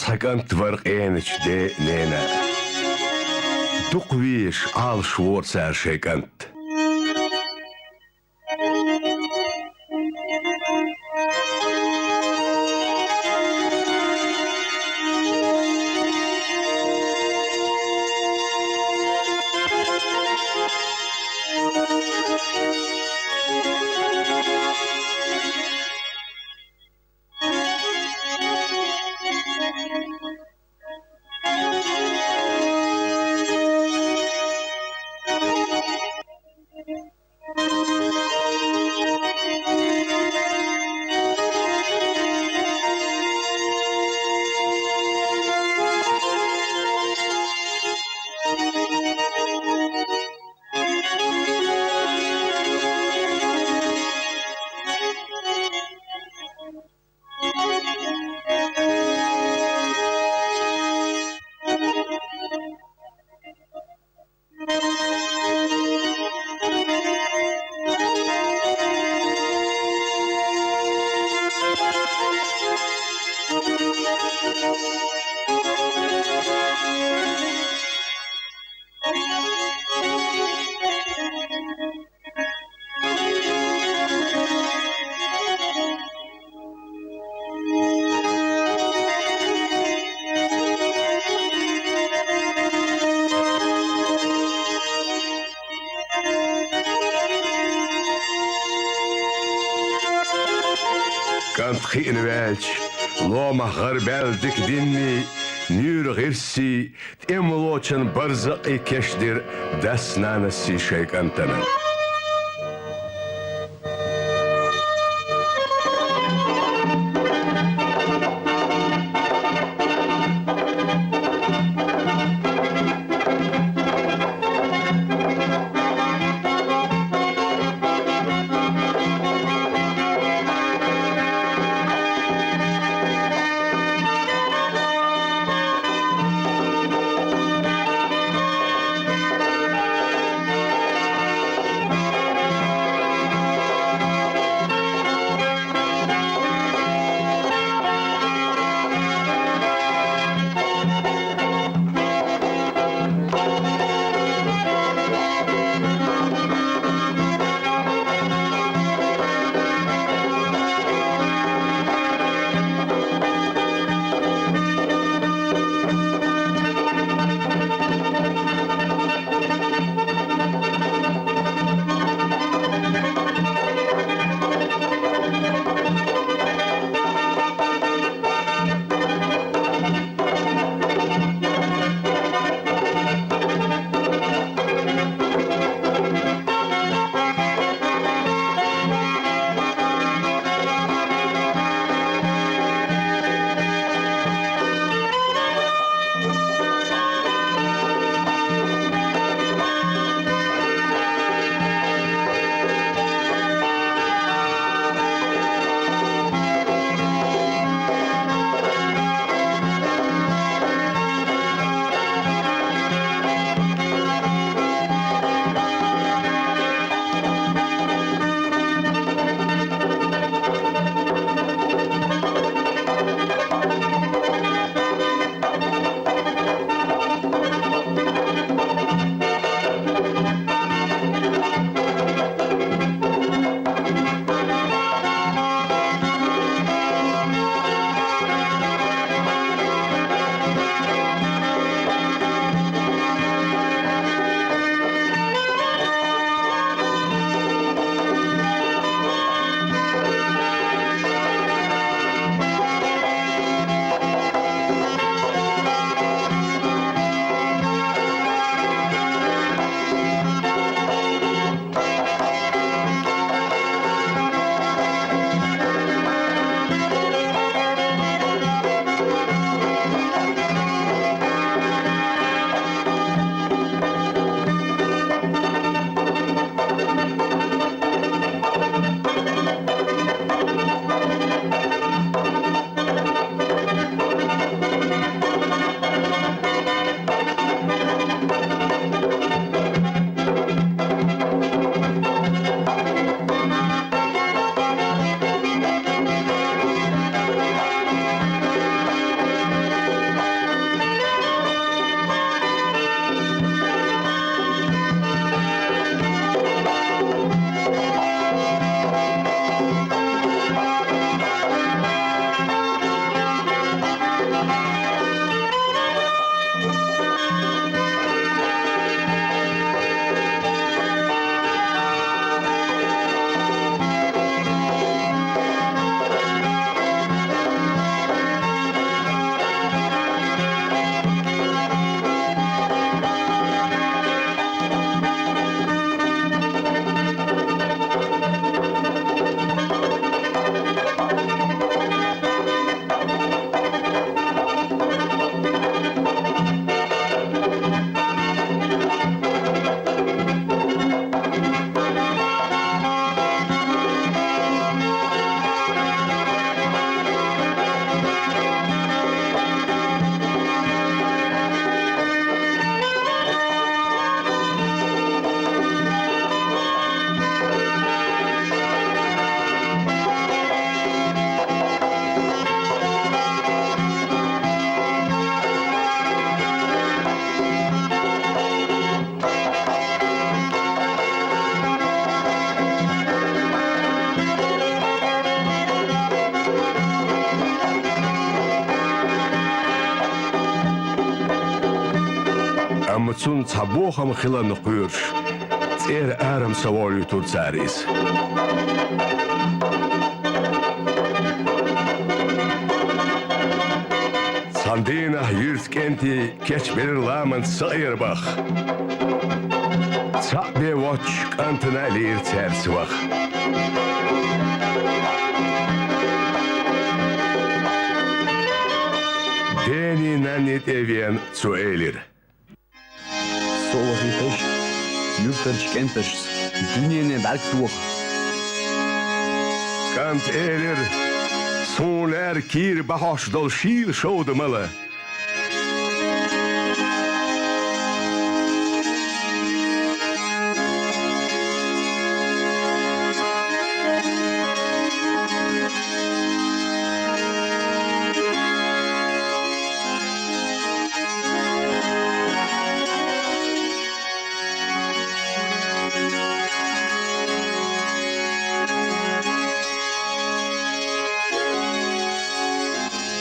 Sakant varqenich de nena. Duqvish al Schwarzer Schekant. Kant khien welch, loma garbeldik dinni, nur girsi, imlochen barza ikeshdir, dasnana si Schekantana. Lamıtsun tabuğam hılanı kuyur. Aram savolyu turtsaris. Sandina yurt kenti keç belir lamın sığır bak. Çabbe voç kantına lir tersi bak. Deni nanit evyen zu elir. Soğuk yıkış, yurtırç kentırç, dünyanın belki tuğuk. Kant elir, sonlar kir bahoş dol şil şoğdumalı.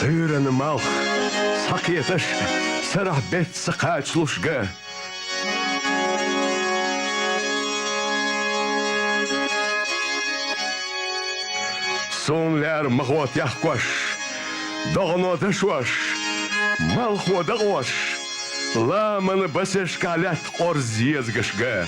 Öğrenim mal, sakiyetiş, serahbet sıkaçluşga. Sonlar mıhvat yakkoş, dağına dışvoş, mal hoda qoş, lamını basışkalat orz yezgışga.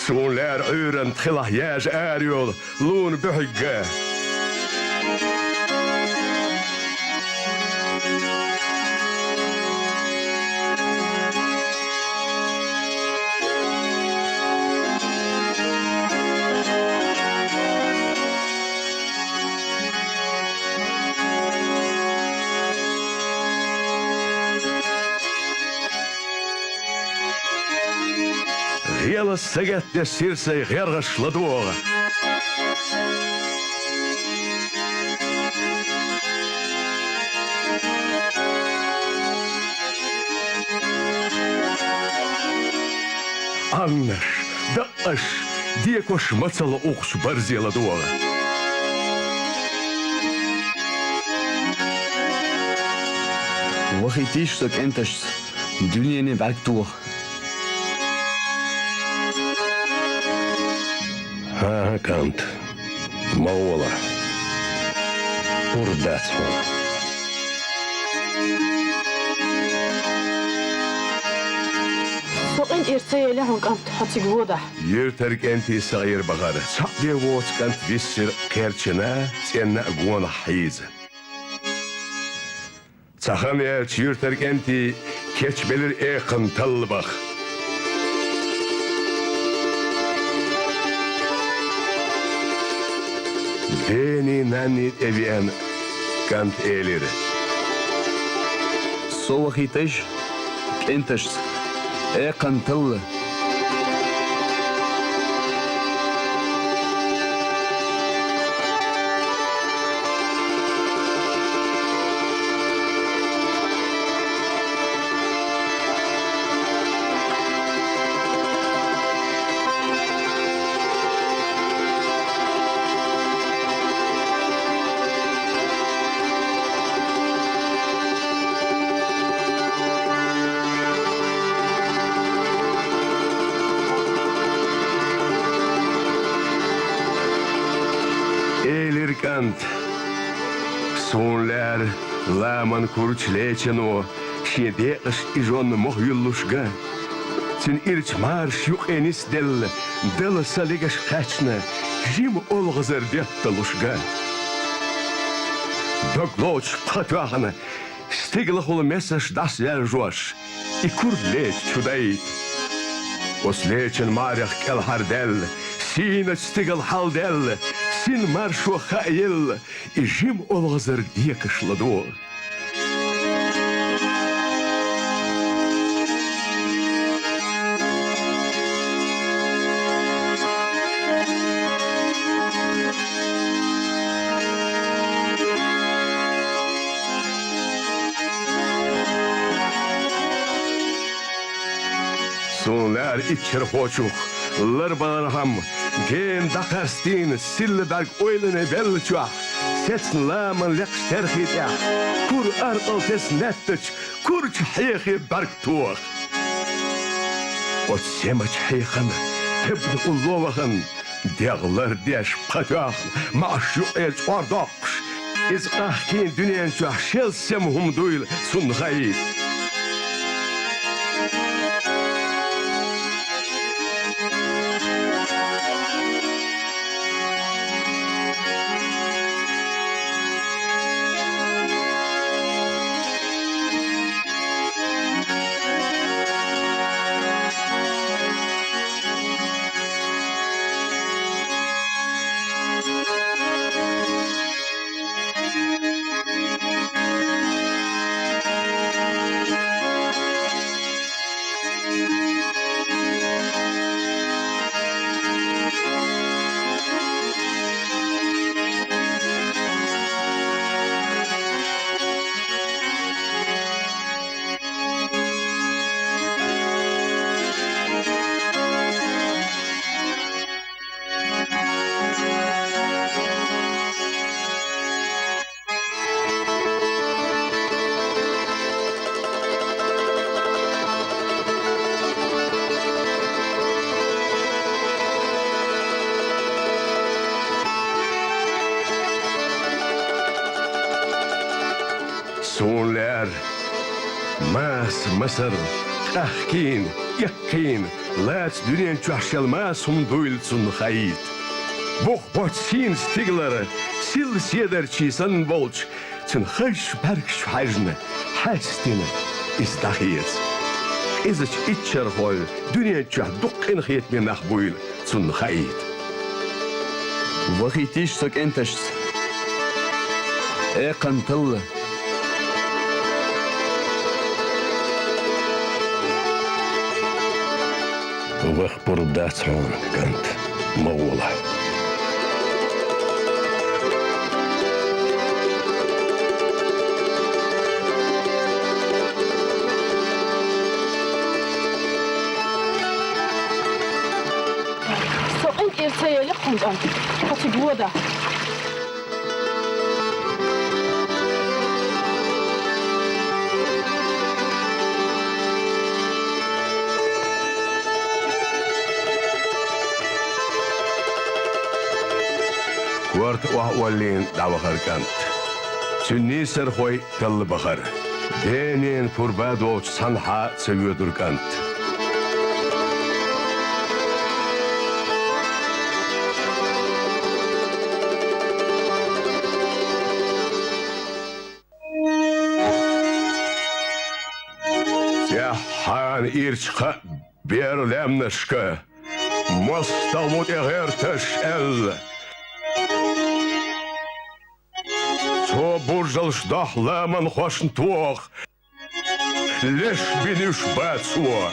Sonlar öğren tılah yaj arıyor, lun bühügge. Yela sagette sirse gergaşladı oğa. Anlaş, dağış, diye koş masalı oksu barziyaladı oğa. Vakit işte kentırç, dünyanın belki tuğuk. Ha, Kant, Mağola, Urdatsman. Soğan irseyle Kant hatık voda. Yer terk enti sağır bagarı. Sabbe voç Kant vissir kerçina, senna guana hayız. Çahan elç yer terk enti keç belir ekın tallı bak. Deni nanit eviyen Kant elir. Soğuk yıkış, kentırç, kantıllı. Elir Kant. Sonlar laman kurçleçen o şede iş ijon mohyulluşga. Sen irç marş yok enis del saligaş kaçna jim olğazar dettaluşga. Dogloç patwağını stigla holu mesaj das yer joş. İkur leç çudayt. Oslečen marjah kel hardel, Sina stigel haldel, sin marsho chael, и jim olazar diekashlado. Sonlar içer hoçuk, lırbanarham, gen dakarstin, silleberg oylene belçuak, setsin laman leksterhitya, kur artaltes nettiç, kur çhayhi berg tuak. O semaç hayhan, tebni ullovahan, dağlar deş patah, maaşı elç ordakş, izqahkin dünyen çuak şelsem humduyl sunhayit. Sonlar, Mısır, Kahkin, Yakkin, Lats dünyen çahşalmaz humduylsun hayit. Boh sin stigları, sil sieder çisan bolç, çın hış berg şhajne, hastin istahiyet. İzç içer hol, dünyen çah dukkin hiyet mi nahbuyl, çın hayit. وخيتيش سك انتش ايه قنطل واخبر داتون كانت مولة. So ein Erzähler kommt an. Hat sie Bruder. Quart wahwalin dawakar kant. Sünniser hoy tal bakar. Denen furbado sanha seviyordur kant. Yahan irçka berlemneşke. Mostalmut egerteş el. So burjals dach laman hoschen tuch. Lesch bin ich batsuo.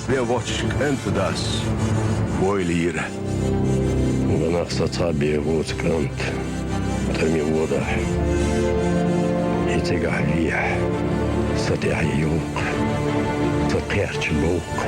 Wer watch könnte das? Boiliere. Danach satabie вот кант. Терми вода. Итега вия. صديعي يوق تقيرت بوق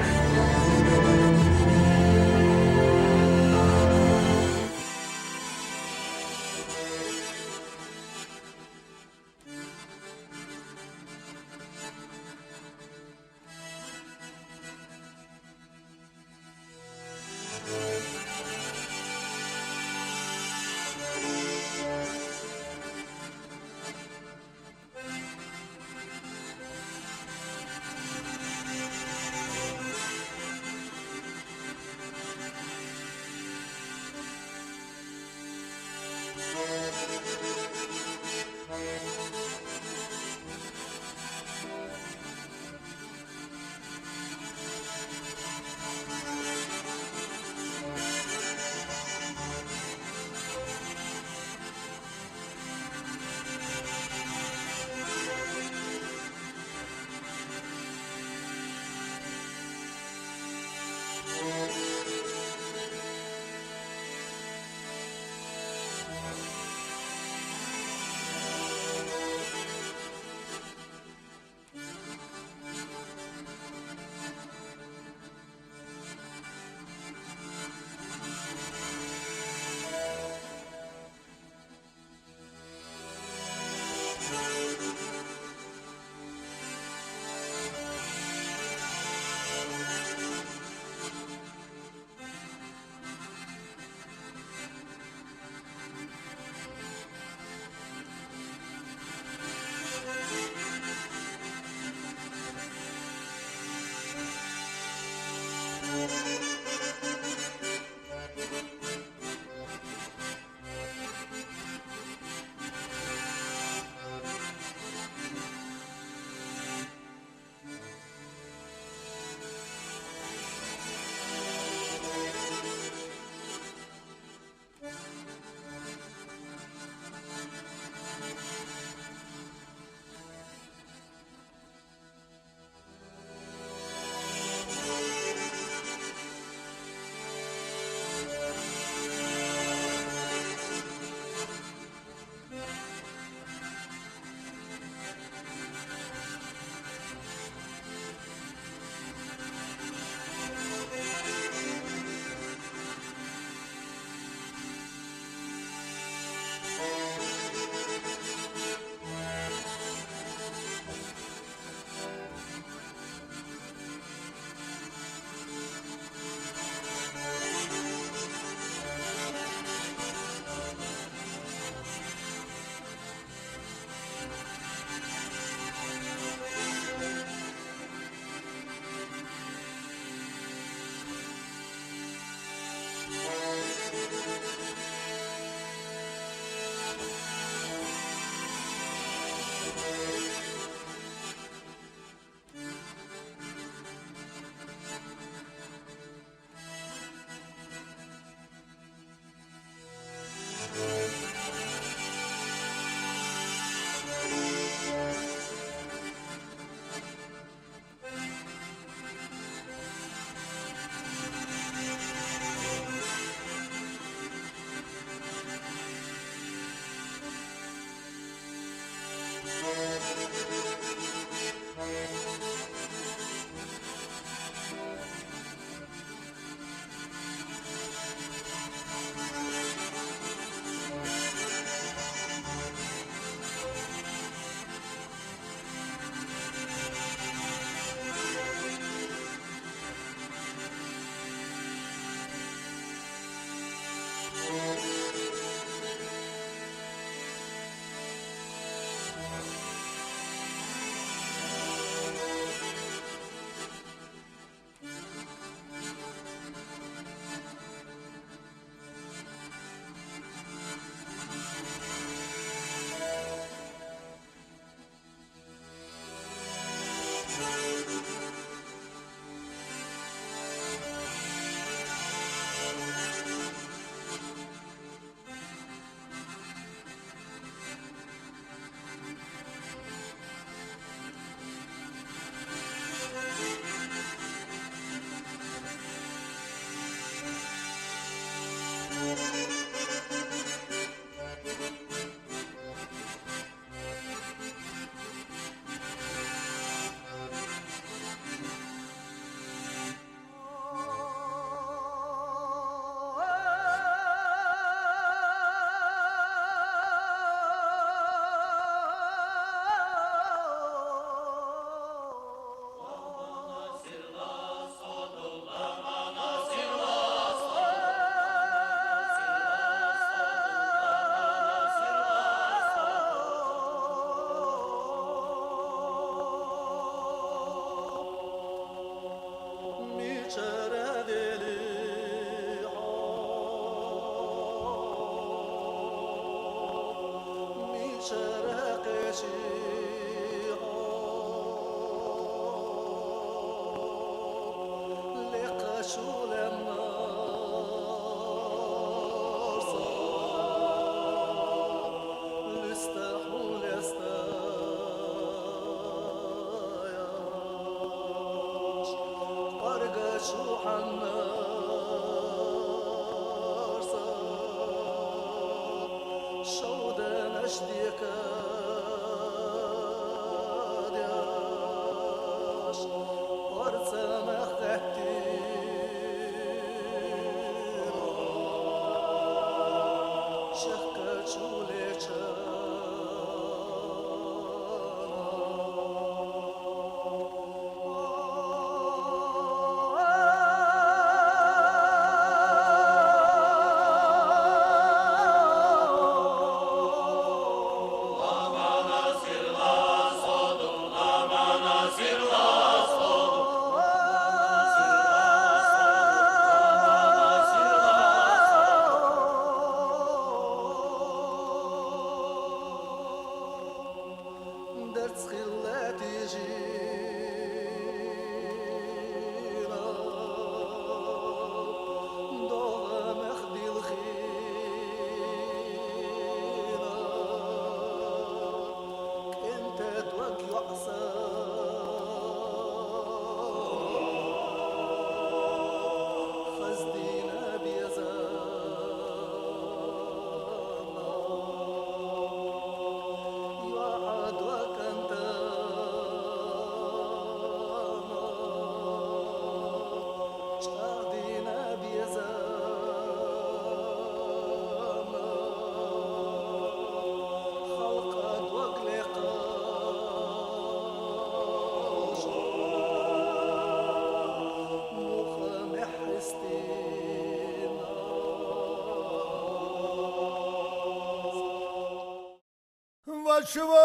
Вашват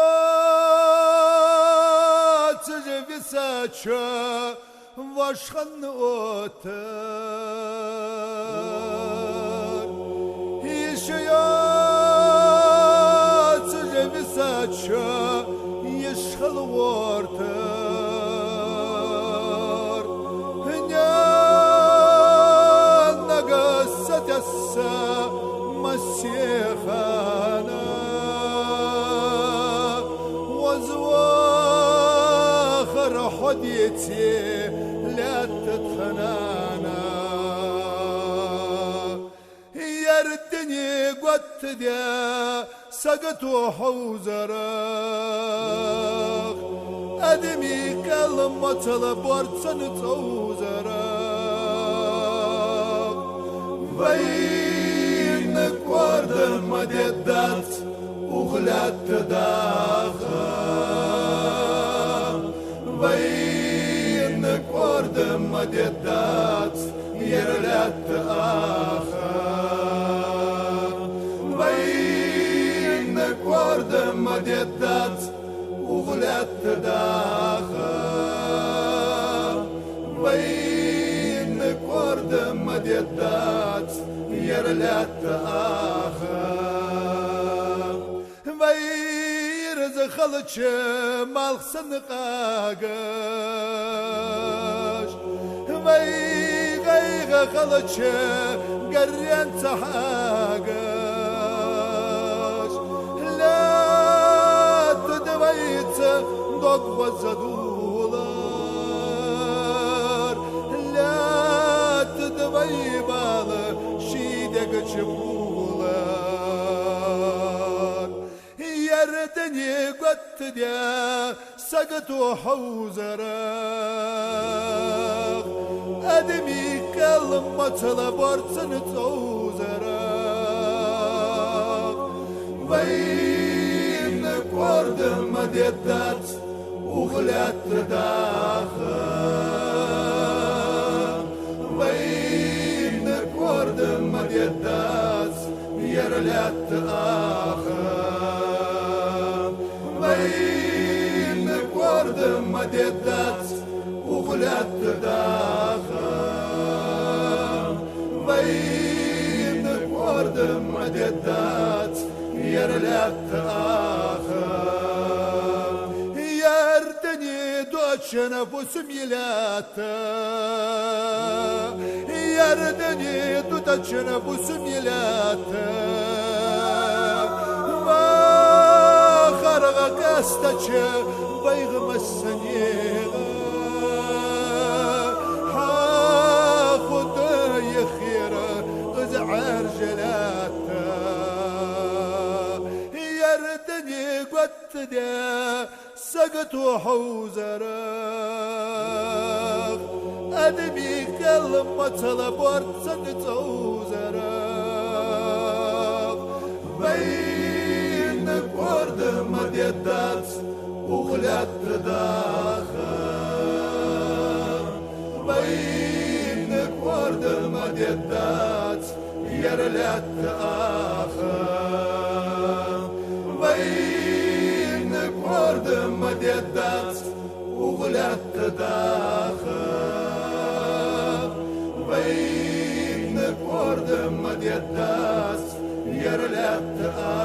висача, вашхан отар. Еще я висача, ешхал вортар. Нян нагасатяса масехана. وزواخر حديتي لا تتخنانا يردني قد ديا سقط حوزرك أدمي كلمة لبرتن توزرك بينك ورد مددات وغلات تداخل بينك ورد مددات يرلات آخر بينك ورد مددات وغلات تداخل بينك ورد مددات يرلات آخر خلچ مال سنقاقش وي غيغ خلچ قريان تحاقش لا تدويت دوق وزدولر لا تدوي بال شيدك جبولر يردني قد ديا سقط حوزرك أدمي كلمة لبرتن توزرك بينك ورد مددات وغلات تداخل بينك ورد مددات يرلات آخر بينك ورد مددات وغلات تداخل بين وردم مددات يرلت آخر يردني دوتش نفس ميلاتا يردني دوتش نفس ميلاتا ما خرق قستش بيغ مسنيغ حاخد يخيرة غزعر جلاتا يردني قد دا سقط وحوزرق أدمي كلمة طلبورت سقط وزرق بين ورد مديدات وخلات داخل بين ورد مديدات يرلات آخر بين ورد مديدات وغلات داخل بين ورد مديدات يرلات آخر